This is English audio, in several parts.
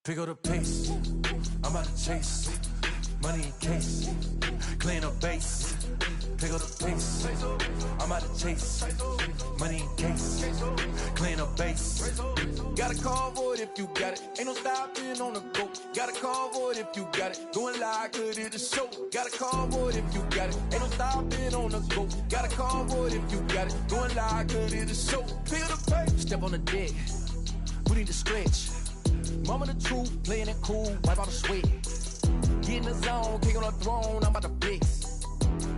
Pick up the pace, I'm about to chase, money in case, clean up base. Pick up the pace, I'm about to chase, money in case, clean up base. Got a call for it if you got it, ain't no stopping on the go. Got a call for it if you got it, going live, could it a show. Got a call for it if you got it, ain't no stopping on the go. Got a call for it if you got it, going live, could it a show. Pick up the pace, step on the deck, we need to stretch. Mama the truth, playing it cool, wipe out the sweat. Get in the zone, kick on the throne, I'm about to blitz.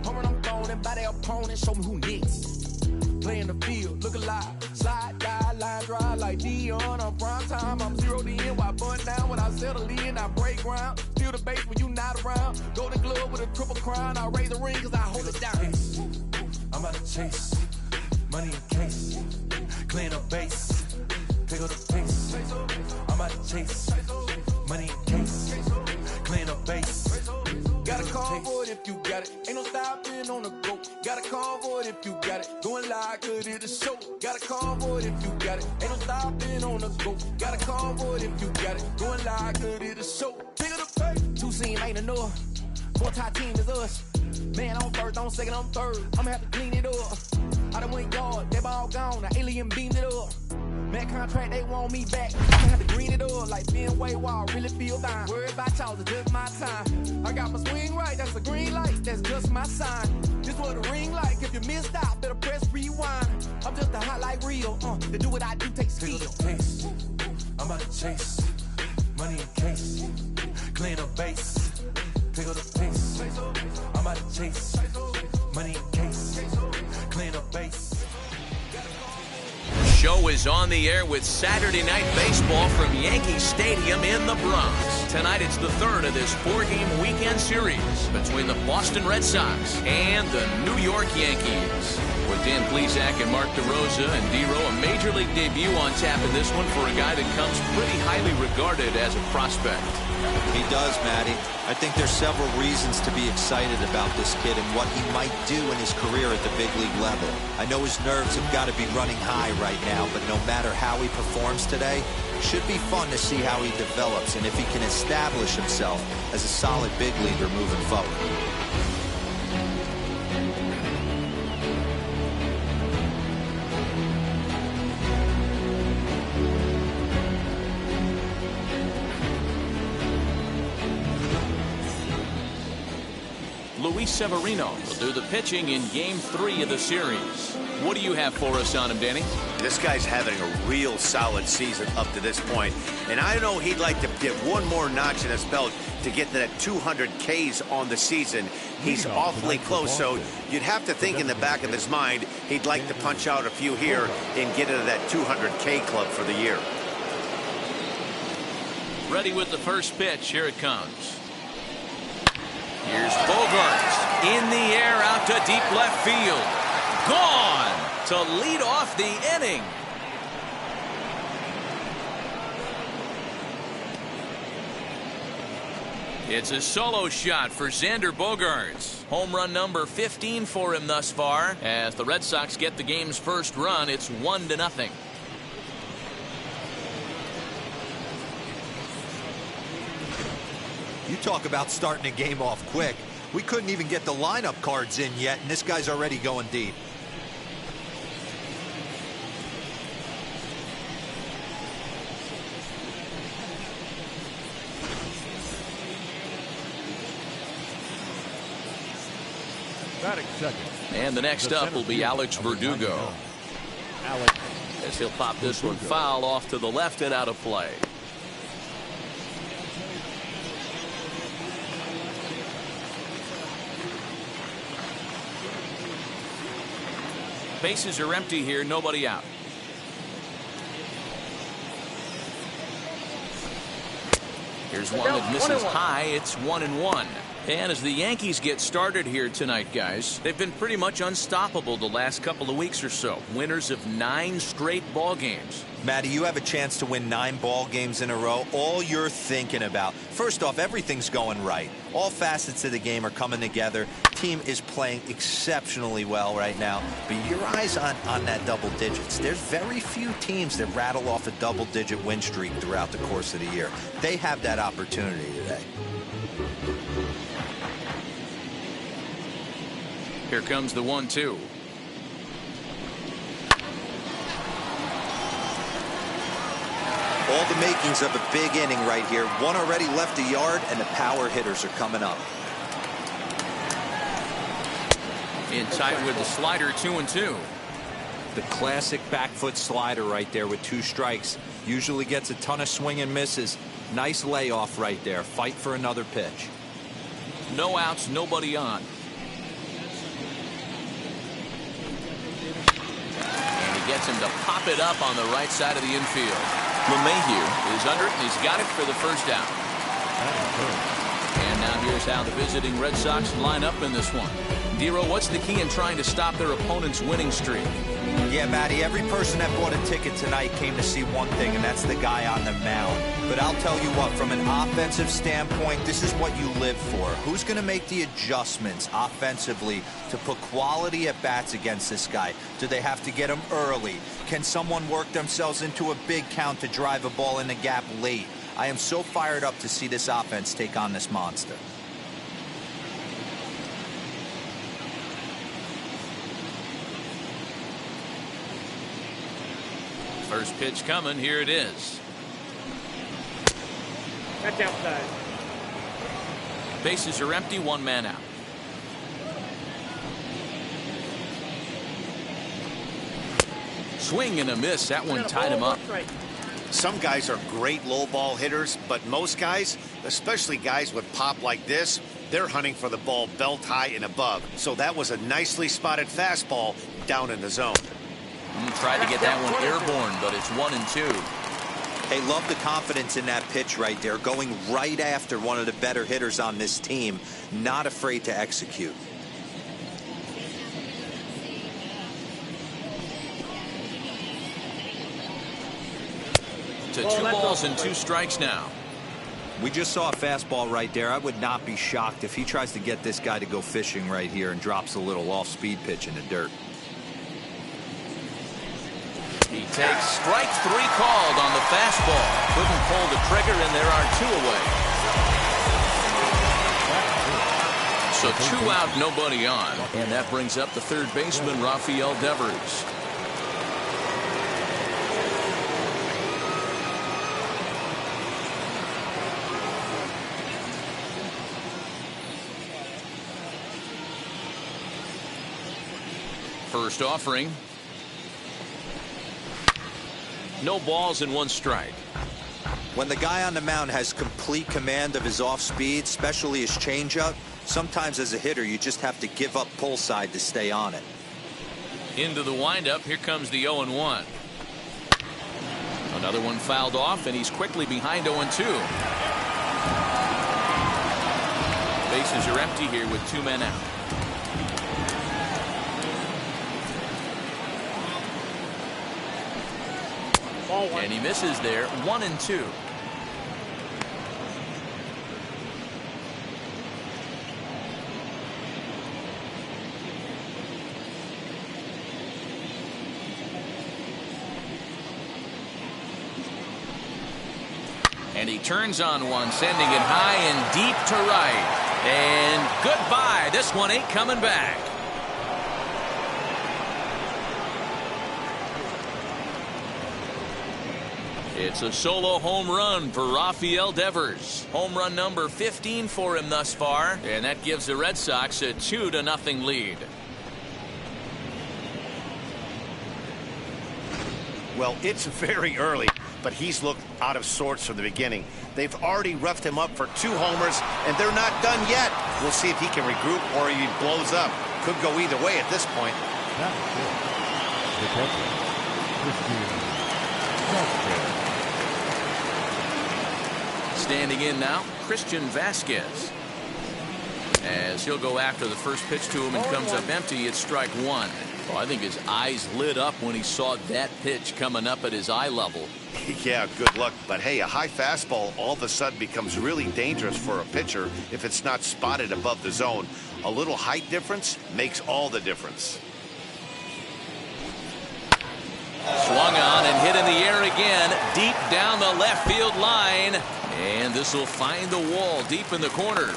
Home run, I'm throwing, and by their opponent, show me who next. Play in the field, look alive, slide, die, line drive like Dion on prime time. I'm 0 to end, while bun down when I settle in, I break ground. Feel the bass when you not around. Golden glove with a triple crown, I raise the ring cause I hold it down. I'm about to chase, money in case, clean up base. Pick up the pace, I'm about to chase, money in case, clean up base. Got a call for it if you got it, ain't no stopping on the go. Got a call for it if you got it, going live, could it a show. Got a call for it if you got it, ain't no stopping on the go. Got a call for it if you got it, going live, could it a show. Pick up the pace, 2 seam ain't enough, 4-tie team is us. Man on first, on second, on third, I'ma have to clean it up. I done went yard, they ball gone, the alien beamed it up. Man contract, they want me back. I'ma have to green it up like Ben Way Wall, really feel fine. Worried about y'all, it's just my time. I got my swing right, that's a green light, that's just my sign. This what a ring like, if you missed out, better press rewind. I'm just a hot like real, to do what I do takes skill. Pick up the pace, I'm about to chase, money in case, clean up base. Pick up the pace, I'm about to chase, money in case, clean up base. Show is on the air with Saturday Night Baseball from Yankee Stadium in the Bronx. Tonight it's the third of this 4-game weekend series between the Boston Red Sox and the New York Yankees. With Dan Plesac and Mark DeRosa and D-Row, a Major League debut on tap in this one for a guy that comes pretty highly regarded as a prospect. He does, Matty. I think there's several reasons to be excited about this kid and what he might do in his career at the big league level. I know his nerves have got to be running high right now, but no matter how he performs today, it should be fun to see how he develops and if he can establish himself as a solid big leaguer moving forward. Luis Severino will do the pitching in Game 3 of the series. What do you have for us on him, Danny? This guy's having a real solid season up to this point, and I know he'd like to get one more notch in his belt to get to that 200 Ks on the season. He's awfully close, so you'd have to think in the back of his mind he'd like to punch out a few here and get into that 200K club for the year. Ready with the first pitch. Here it comes. Here's Bogaerts in the air out to deep left field. Gone to lead off the inning. It's a solo shot for Xander Bogaerts. Home run number 15 for him thus far. As the Red Sox get the game's first run, it's 1-0. You talk about starting a game off quick. We couldn't even get the lineup cards in yet, and this guy's already going deep. Batting second. And the next up will be Alex Verdugo. As he'll pop this one foul off to the left and out of play. Bases are empty here, nobody out. Here's one that misses high. It's 1-1. And as the Yankees get started here tonight, guys, they've been pretty much unstoppable the last couple of weeks or so. Winners of 9 straight ball games. Matty, you have a chance to win 9 ball games in a row. All you're thinking about, first off, everything's going right. All facets of the game are coming together. Team is playing exceptionally well right now. But your eyes on that double digits. There's very few teams that rattle off a double-digit win streak throughout the course of the year. They have that opportunity today. Here comes the 1-2. All the makings of a big inning right here. One already left the yard, and the power hitters are coming up. In tight with the slider, 2-2. The classic back foot slider right there with 2 strikes. Usually gets a ton of swing and misses. Nice layoff right there. Fight for another pitch. No outs, nobody on. And he gets him to pop it up on the right side of the infield. LeMahieu is under it, and he's got it for the first out. And now here's how the visiting Red Sox line up in this one. Dero, what's the key in trying to stop their opponent's winning streak? Yeah, Matty, every person that bought a ticket tonight came to see one thing, and that's the guy on the mound. But I'll tell you what, from an offensive standpoint, this is what you live for. Who's going to make the adjustments offensively to put quality at bats against this guy? Do they have to get him early? Can someone work themselves into a big count to drive a ball in the gap late? I am so fired up to see this offense take on this monster. First pitch coming. Here it is. That's outside. Bases are empty. 1 man out. Swing and a miss. That one tied him up. Some guys are great low ball hitters, but most guys, especially guys with pop like this, they're hunting for the ball belt high and above. So that was a nicely spotted fastball down in the zone. Tried to get that one airborne, but it's 1-2. Hey, love the confidence in that pitch right there, going right after one of the better hitters on this team, not afraid to execute. To 2 balls and 2 strikes now. We just saw a fastball right there. I would not be shocked if he tries to get this guy to go fishing right here and drops a little off-speed pitch in the dirt. He takes strike 3 called on the fastball. Couldn't pull the trigger, and there are 2 away. So 2 out, nobody on. And that brings up the third baseman, Rafael Devers. First offering. No balls and 1 strike. When the guy on the mound has complete command of his off speed, especially his changeup, sometimes as a hitter you just have to give up pull side to stay on it. Into the windup. Here comes the 0-1. Another one fouled off, and he's quickly behind 0-2. Bases are empty here with 2 men out. And he misses there. 1-2. And he turns on one, sending it high and deep to right. And goodbye. This one ain't coming back. It's a solo home run for Rafael Devers. Home run number 15 for him thus far, and that gives the Red Sox a 2-0 lead. Well, it's very early, but he's looked out of sorts from the beginning. They've already roughed him up for 2 homers, and they're not done yet. We'll see if he can regroup or he blows up. Could go either way at this point. Standing in now, Christian Vasquez. as he'll go after the first pitch to him and comes up empty. It's strike one. Well, I think his eyes lit up when he saw that pitch coming up at his eye level. Yeah, good luck. But hey, a high fastball all of a sudden becomes really dangerous for a pitcher if it's not spotted above the zone. A little height difference makes all the difference. Swung on and hit in the air again, deep down the left field line. And this will find the wall deep in the corner.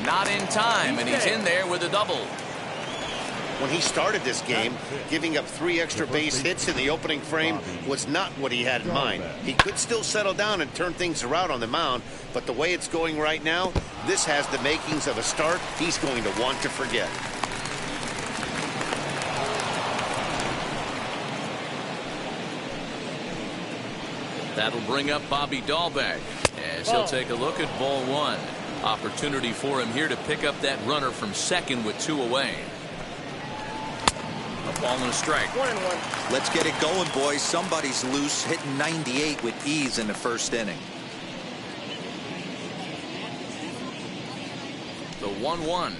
Not in time, and he's in there with a double. When he started this game, giving up 3 extra base hits in the opening frame was not what he had in mind. He could still settle down and turn things around on the mound, but the way it's going right now, this has the makings of a start he's going to want to forget. That'll bring up Bobby Dahlbeck as he'll take a look at ball one. Opportunity for him here to pick up that runner from second with 2 away. A ball and a strike. 1-1. Let's get it going, boys. Somebody's loose, hitting 98 with ease in the first inning. The 1-1.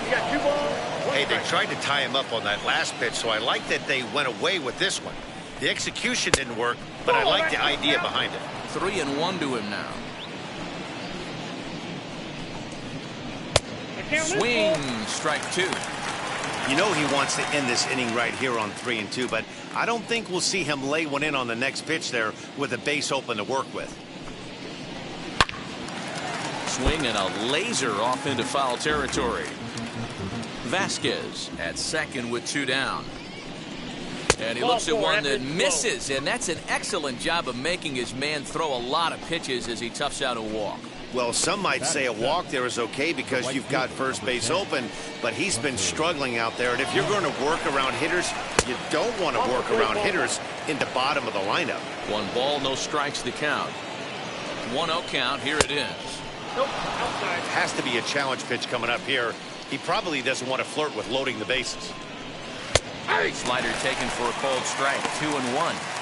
You got 2 balls. Hey, they tried to tie him up on that last pitch, so I like that they went away with this one. The execution didn't work, but I like the idea behind it. 3-1 to him now. Swing, strike 2. You know he wants to end this inning right here on 3-2, but I don't think we'll see him lay one in on the next pitch there with a base open to work with. Swing and a laser off into foul territory. Vasquez at second with 2 down. And he looks at one that misses, and that's an excellent job of making his man throw a lot of pitches as he toughs out a walk. Well, some might say a walk there is okay because you've got first base open, but he's been struggling out there. And if you're going to work around hitters, you don't want to work around hitters in the bottom of the lineup. 1 ball, no strikes to count. 1-0 count. Here it is. Nope, outside. Has to be a challenge pitch coming up here. He probably doesn't want to flirt with loading the bases. Slider taken for a cold strike. 2-1.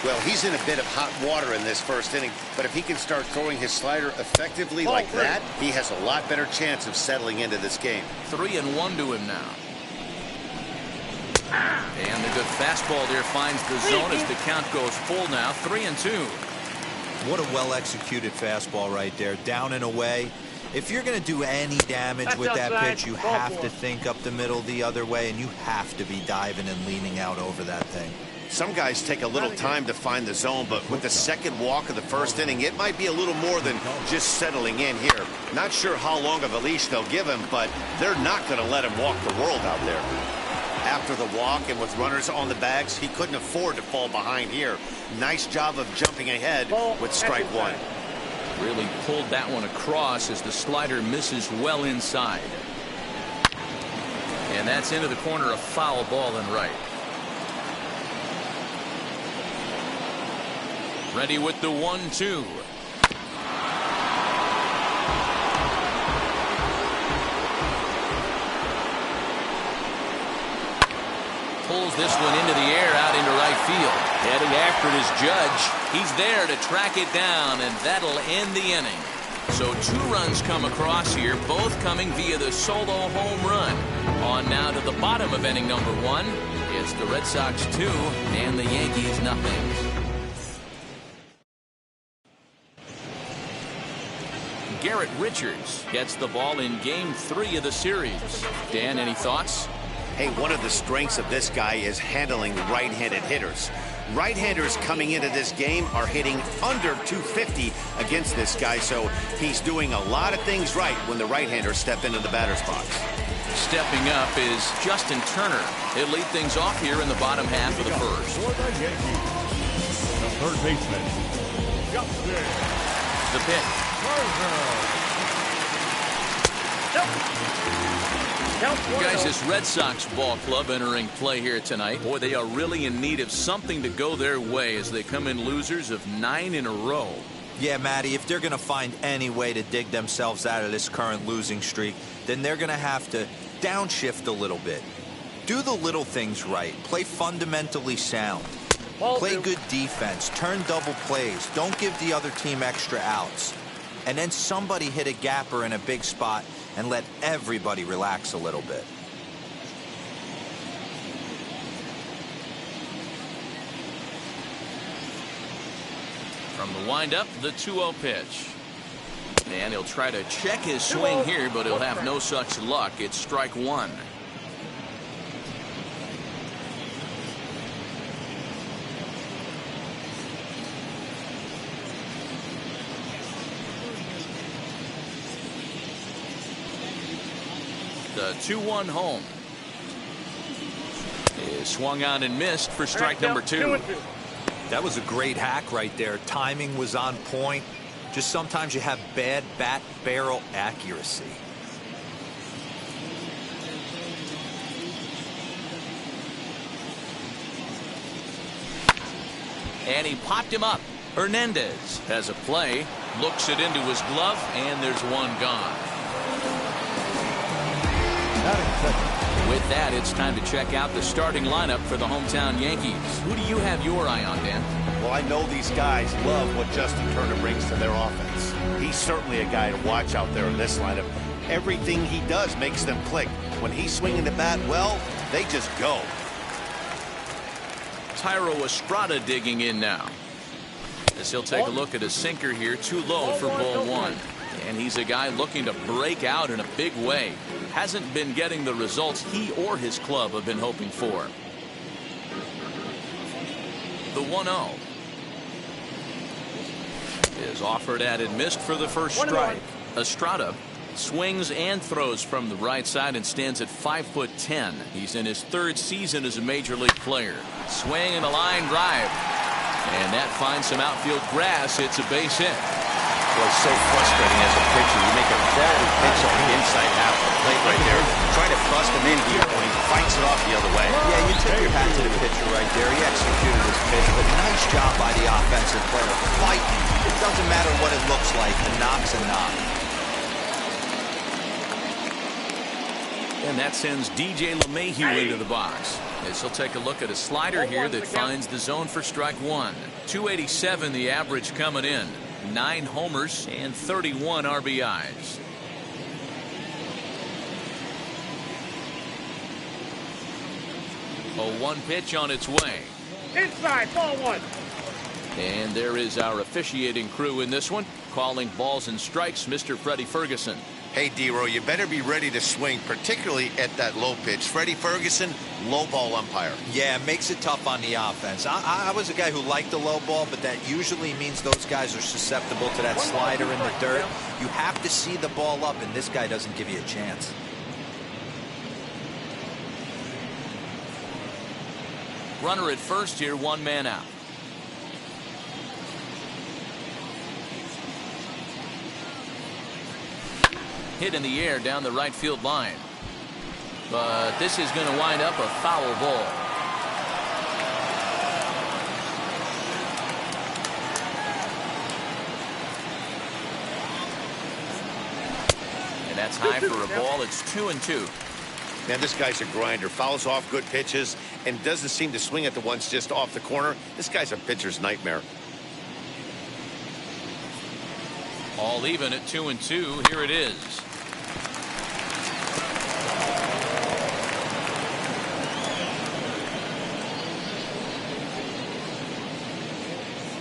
Well, he's in a bit of hot water in this first inning, but if he can start throwing his slider effectively like that, he has a lot better chance of settling into this game. 3-1 to him now. And the good fastball there finds the zone as the count goes full now. 3-2. What a well-executed fastball right there, down and away. If you're going to do any damage with that pitch, you have to think up the middle the other way, and you have to be diving and leaning out over that thing. Some guys take a little time to find the zone, but with the second walk of the first inning, it might be a little more than just settling in here. Not sure how long of a leash they'll give him, but they're not going to let him walk the world out there. After the walk and with runners on the bags, he couldn't afford to fall behind here. Nice job of jumping ahead with strike 1. Really pulled that one across as the slider misses well inside. And that's into the corner, a foul ball and right. Ready with the 1-2. Pulls this one into the air out into right field. Heading after it is Judge. He's there to track it down, and that'll end the inning. So 2 runs come across here, both coming via the solo home run. On now to the bottom of inning number 1. It's the Red Sox 2 and the Yankees nothing. Garrett Richards gets the ball in game 3 of the series. Dan, any thoughts? Hey, one of the strengths of this guy is handling right-handed hitters. Right-handers coming into this game are hitting under 250 against this guy, so he's doing a lot of things right when the right-handers step into the batter's box. Stepping up is Justin Turner. He'll lead things off here in the bottom half of the first. For the Yankees, the third baseman, Justin. The pitch. Guys, this Red Sox ball club entering play here tonight. Boy, they are really in need of something to go their way as they come in losers of 9 in a row. Yeah, Matty, if they're going to find any way to dig themselves out of this current losing streak, then they're going to have to downshift a little bit. Do the little things right. Play fundamentally sound. Play good defense. Turn double plays. Don't give the other team extra outs. and then somebody hit a gapper in a big spot and let everybody relax a little bit. From the windup, the 2-0 pitch. And he'll try to check his swing here, but he'll have no such luck. It's strike one. The 2-1 home is swung on and missed for strike number 2. That was a great hack right there. Timing was on point. Just sometimes you have bad bat barrel accuracy. And he popped him up. Hernandez has a play, looks it into his glove, and there's one gone. With that, it's time to check out the starting lineup for the hometown Yankees. Who do you have your eye on, Dan? Well, I know these guys love what Justin Turner brings to their offense. He's certainly a guy to watch out there in this lineup. Everything he does makes them click. When he's swinging the bat well, they just go. Thairo Estrada digging in now. As he'll take a look at a sinker here, too low for ball one. And he's a guy looking to break out in a big way. Hasn't been getting the results he or his club have been hoping for. The 1-0 is offered at and missed for the first strike. Estrada swings and throws from the right side and stands at 5'10". He's in his third season as a major league player. Swing and a line drive. And that finds some outfield grass. It's a base hit. Well, it's so frustrating as a pitcher. You make a quality pitch on the inside half of the plate right there. Try to bust him in here when he fights it off the other way. Yeah, you tip your hat to the pitcher right there. He executed his pitch, but nice job by the offensive player. Fighting. It doesn't matter what it looks like. A knock's a knock. And that sends DJ LeMahieu into the box. As he'll take a look at a slider here that finds the zone for strike one. 287 the average coming in. 9 homers and 31 RBIs. A 1 pitch on its way. Inside, ball one. And there is our officiating crew in this one, calling balls and strikes, Mr. Freddie Ferguson. Hey, D-Row, you better be ready to swing, particularly at that low pitch. Freddie Ferguson, low ball umpire. Yeah, it makes it tough on the offense. I was a guy who liked the low ball, but that usually means those guys are susceptible to that slider in the dirt. You have to see the ball up, and this guy doesn't give you a chance. Runner at first here, 1 man out. Hit in the air down the right field line. But this is going to wind up a foul ball. And that's high for a ball. It's 2-2. Man, this guy's a grinder. Fouls off good pitches and doesn't seem to swing at the ones just off the corner. This guy's a pitcher's nightmare. All even at 2-2. Here it is.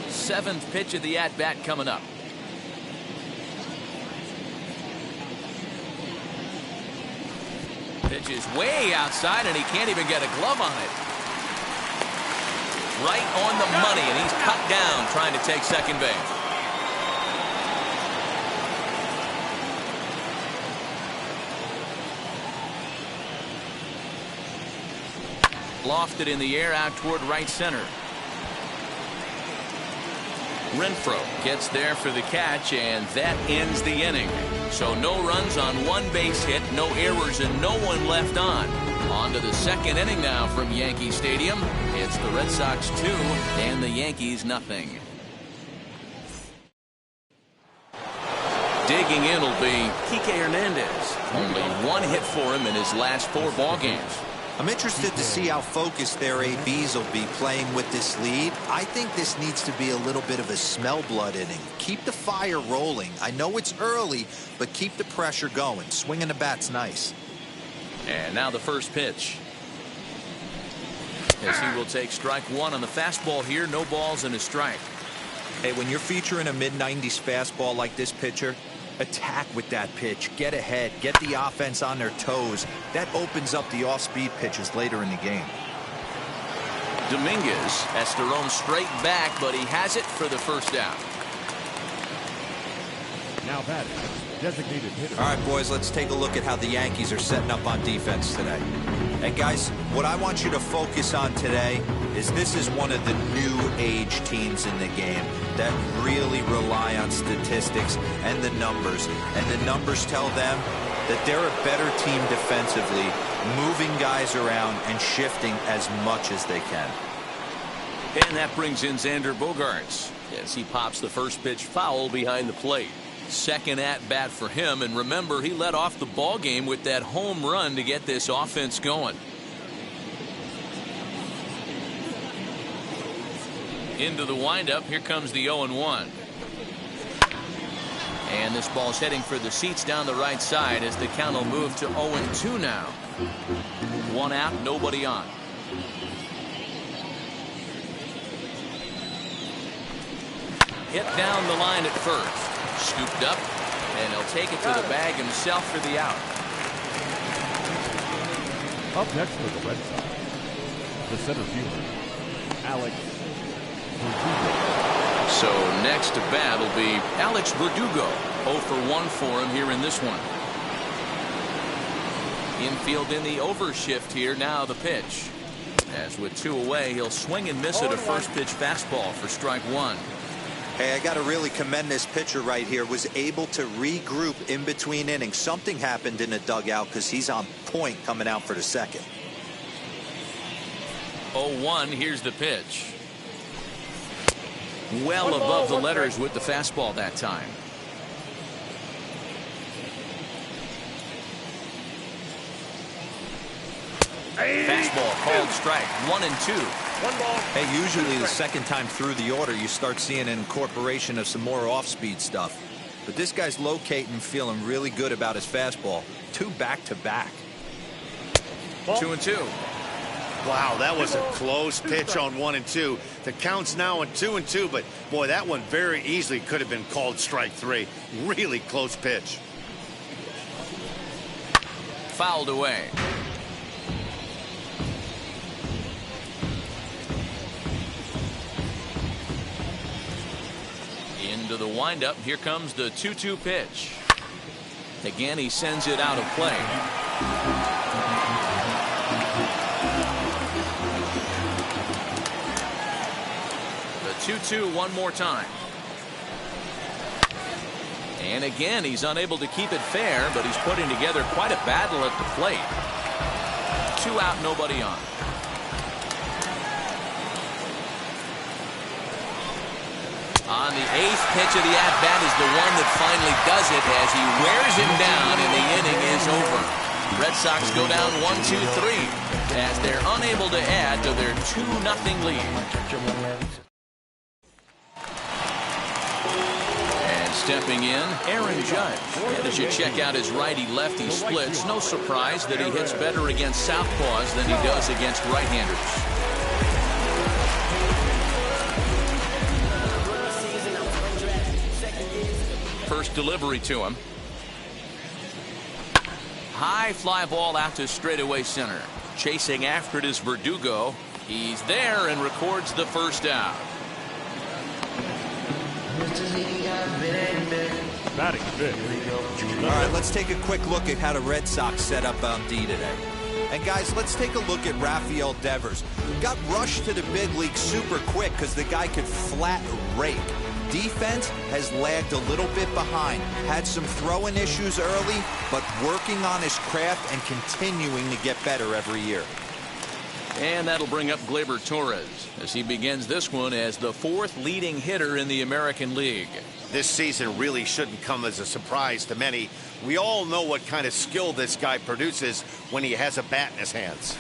Seventh pitch of the at-bat coming up. Pitch is way outside, and he can't even get a glove on it. Right on the money, and he's cut down trying to take second base. Lofted in the air out toward right center. Renfroe gets there for the catch, and that ends the inning. So no runs on 1 base hit, no errors, and no one left on. On to the second inning now from Yankee Stadium. It's the Red Sox 2 and the Yankees nothing. Digging in will be Kike Hernandez. Only 1 hit for him in his last 4 ball games. I'm interested to see how focused their ABs will be playing with this lead. I think this needs to be a little bit of a smell blood inning. Keep the fire rolling. I know it's early, but keep the pressure going. Swinging the bat's nice. And now the first pitch. As he will take strike one on the fastball here. No balls and a strike. Hey, when you're featuring a mid-90s fastball like this pitcher, attack with that pitch. Get ahead. Get the offense on their toes. That opens up the off-speed pitches later in the game. Dominguez has to roam straight back, but he has it for the first out. Now batting, designated hitter. All right, boys, let's take a look at how the Yankees are setting up on defense today. And guys, what I want you to focus on today is this is one of the new age teams in the game that really rely on statistics and the numbers. And the numbers tell them that they're a better team defensively, moving guys around and shifting as much as they can. And that brings in Xander Bogaerts as he pops the first pitch foul behind the plate. Second at bat for him, and remember, he led off the ball game with that home run to get this offense going. Into the windup, here comes the 0-1. And this ball's heading for the seats down the right side as the count will move to 0-2 now. One out, nobody on. Hit down the line at first. Scooped up, and he'll take it to the bag himself for the out. Up next for the Red Sox, the center fielder, Alex Verdugo. So next to bat will be Alex Verdugo. 0 for 1 for him here in this one. Infield in the overshift here. Now the pitch. As with 2 away, he'll swing and miss at a first pitch fastball for strike 1. Hey, I got to really commend this pitcher right here. Was able to regroup in between innings. Something happened in the dugout because he's on point coming out for the second. 0-1. Here's the pitch. Well above the letters with the fastball that time. Fastball called strike. 1-2. Hey, usually the second time through the order, you start seeing an incorporation of some more off-speed stuff. But this guy's locating, feeling really good about his fastball. 2 back-to-back. 2-2. Wow, that was a close pitch on 1-2. The count's now at 2-2, but boy, that one very easily could have been called strike 3. Really close pitch. Fouled away. Into the windup. Here comes the 2-2 pitch. Again, he sends it out of play. The 2-2 one more time. And again, he's unable to keep it fair, but he's putting together quite a battle at the plate. 2 out, nobody on. On the 8th pitch of the at-bat is the one that finally does it as he wears him down and the inning is over. Red Sox go down 1-2-3 as they're unable to add to their 2-0 lead. And stepping in, Aaron Judge. And as you check out his righty-lefty splits, no surprise that he hits better against southpaws than he does against right-handers. First delivery to him. High fly ball out to straightaway center. Chasing after it is Verdugo. He's there and records the first out. Batting fifth. All right, let's take a quick look at how the Red Sox set up on D today. And guys, let's take a look at Rafael Devers. Got rushed to the big league super quick because the guy could flat rake. Defense has lagged a little bit behind. Had some throwing issues early, but working on his craft and continuing to get better every year. And that'll bring up Gleyber Torres as he begins this one as the 4th leading hitter in the American League. This season really shouldn't come as a surprise to many. We all know what kind of skill this guy produces when he has a bat in his hands.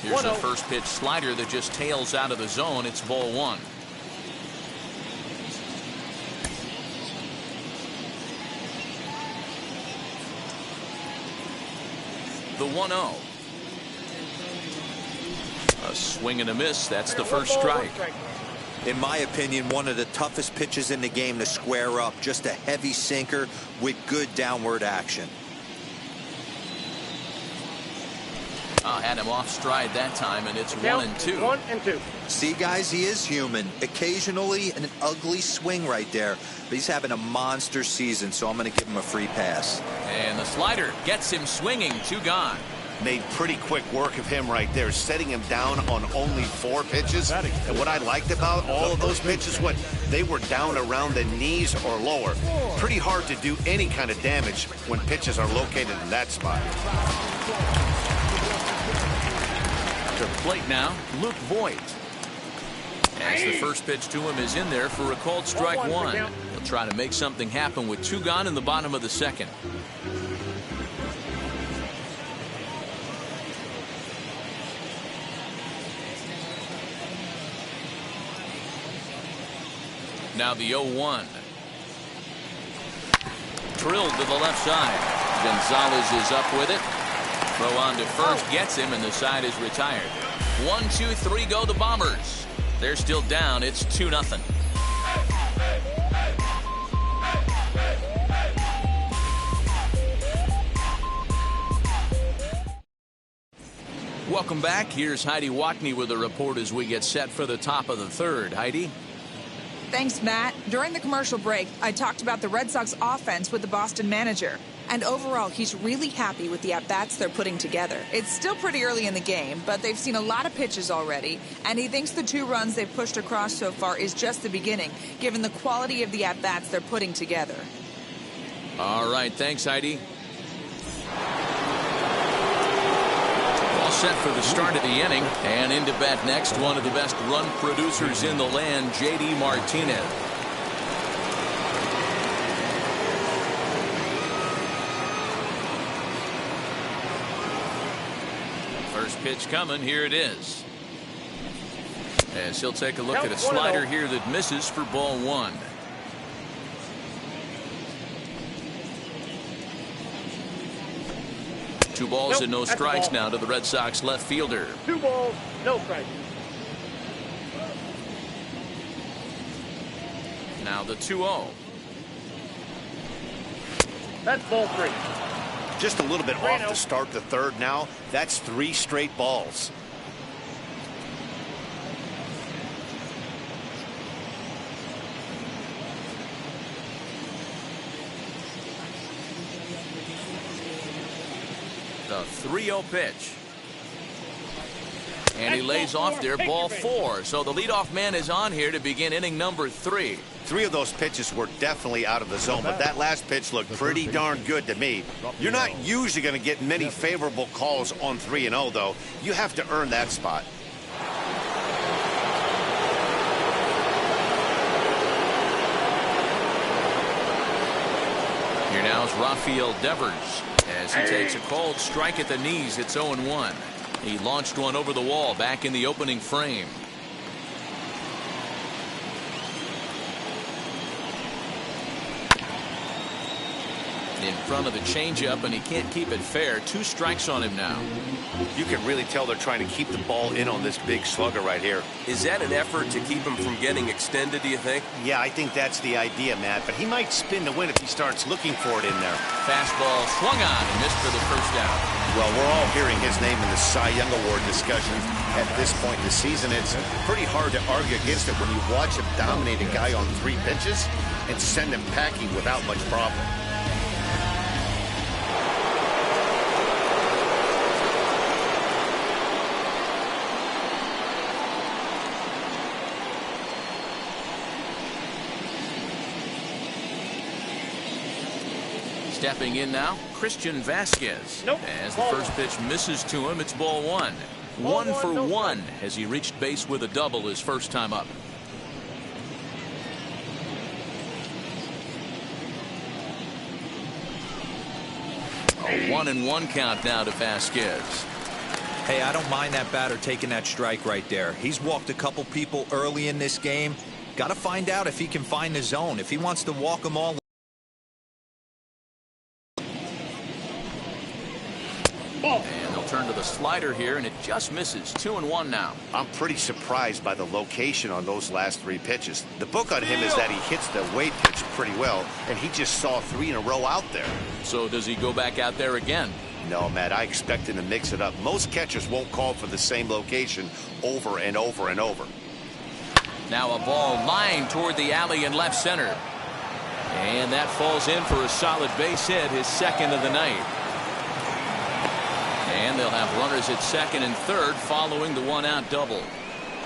Here's a first pitch slider that just tails out of the zone. It's ball one. The 1-0. A swing and a miss. That's the first strike. In my opinion, one of the toughest pitches in the game to square up. Just a heavy sinker with good downward action. Had him off stride that time, and it's 1-2. 1-2. See, guys, he is human. Occasionally an ugly swing right there, but he's having a monster season, so I'm going to give him a free pass. And the slider gets him swinging. 2 gone. Made pretty quick work of him right there, setting him down on only 4 pitches. And what I liked about all of those pitches, they were down around the knees or lower. Pretty hard to do any kind of damage when pitches are located in that spot. To plate now, Luke Voigt. As the first pitch to him is in there for a called strike 1. He'll try to make something happen with 2 gone in the bottom of the second. Now the 0-1. Drilled to the left side. Gonzalez is up with it. Throw on to first gets him, and the side is retired. 1, 2, 3 go the Bombers. They're still down. It's 2-0. Welcome back. Here's Heidi Watney with a report as we get set for the top of the third. Heidi? Thanks, Matt. During the commercial break, I talked about the Red Sox offense with the Boston manager. And overall, he's really happy with the at-bats they're putting together. It's still pretty early in the game, but they've seen a lot of pitches already, and he thinks the 2 runs they've pushed across so far is just the beginning, given the quality of the at-bats they're putting together. All right, thanks, Heidi. All set for the start of the inning, and into bat next, one of the best run producers in the land, J.D. Martinez. First pitch coming. Here it is. As he'll take a look at a slider here that misses for ball 1. Two balls and no strikes now to the Red Sox left fielder. 2 balls, no strikes. Now the 2-0. That's ball 3. Just a little bit off to start the third now. That's 3 straight balls. The 3-0 pitch. And he lays off there, ball 4. So the leadoff man is on here to begin inning number 3. 3 of those pitches were definitely out of the zone, but that last pitch looked pretty darn good to me. You're not usually going to get many favorable calls on 3-0, though. You have to earn that spot. Here now is Rafael Devers as he takes a cold strike at the knees. It's 0-1. He launched one over the wall back in the opening frame. In front of the changeup, and he can't keep it fair. 2 strikes on him now. You can really tell they're trying to keep the ball in on this big slugger right here. Is that an effort to keep him from getting extended, do you think? Yeah, I think that's the idea, Matt, but he might spin to win if he starts looking for it in there. Fastball swung on and missed for the first out. Well, we're all hearing his name in the Cy Young Award discussion at this point in the season. It's pretty hard to argue against it when you watch him dominate a guy on 3 pitches and send him packing without much problem. Stepping in now, Christian Vasquez. As the first pitch misses to him, it's ball 1. 1 for 1 as he reached base with a double his first time up. A 1-1 count now to Vasquez. Hey, I don't mind that batter taking that strike right there. He's walked a couple people early in this game. Got to find out if he can find the zone. If he wants to walk them all. And they'll turn to the slider here, and it just misses. 2-1 now. I'm pretty surprised by the location on those last 3 pitches. The book on him is that he hits the weight pitch pretty well, and he just saw 3 in a row out there. So does he go back out there again? No, Matt, I expect him to mix it up. Most catchers won't call for the same location over and over and over. Now a ball lined toward the alley in left center. And that falls in for a solid base hit, his second of the night. And they'll have runners at second and third following the 1-out double.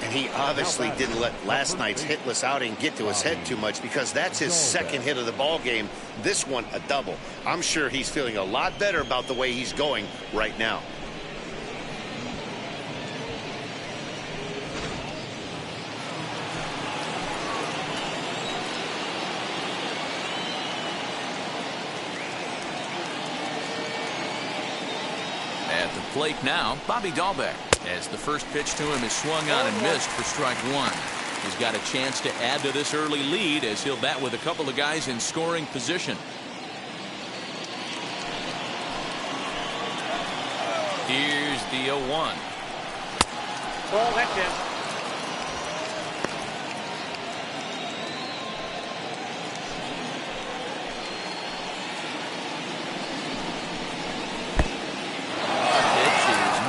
And he obviously didn't let last night's hitless outing get to his head too much, because that's his second hit of the ball game. This one a double. I'm sure he's feeling a lot better about the way he's going right now. At the plate now, Bobby Dahlbeck, as the first pitch to him is swung on and missed for strike 1. He's got a chance to add to this early lead as he'll bat with a couple of guys in scoring position. Here's the 0-1. Ball, that's in.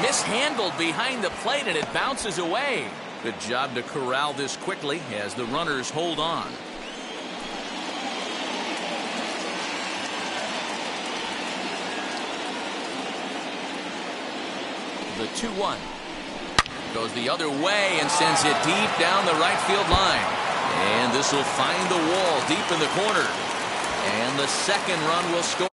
Mishandled behind the plate, and it bounces away. Good job to corral this quickly as the runners hold on. The 2-1 goes the other way and sends it deep down the right field line. And this will find the wall deep in the corner. And the second run will score.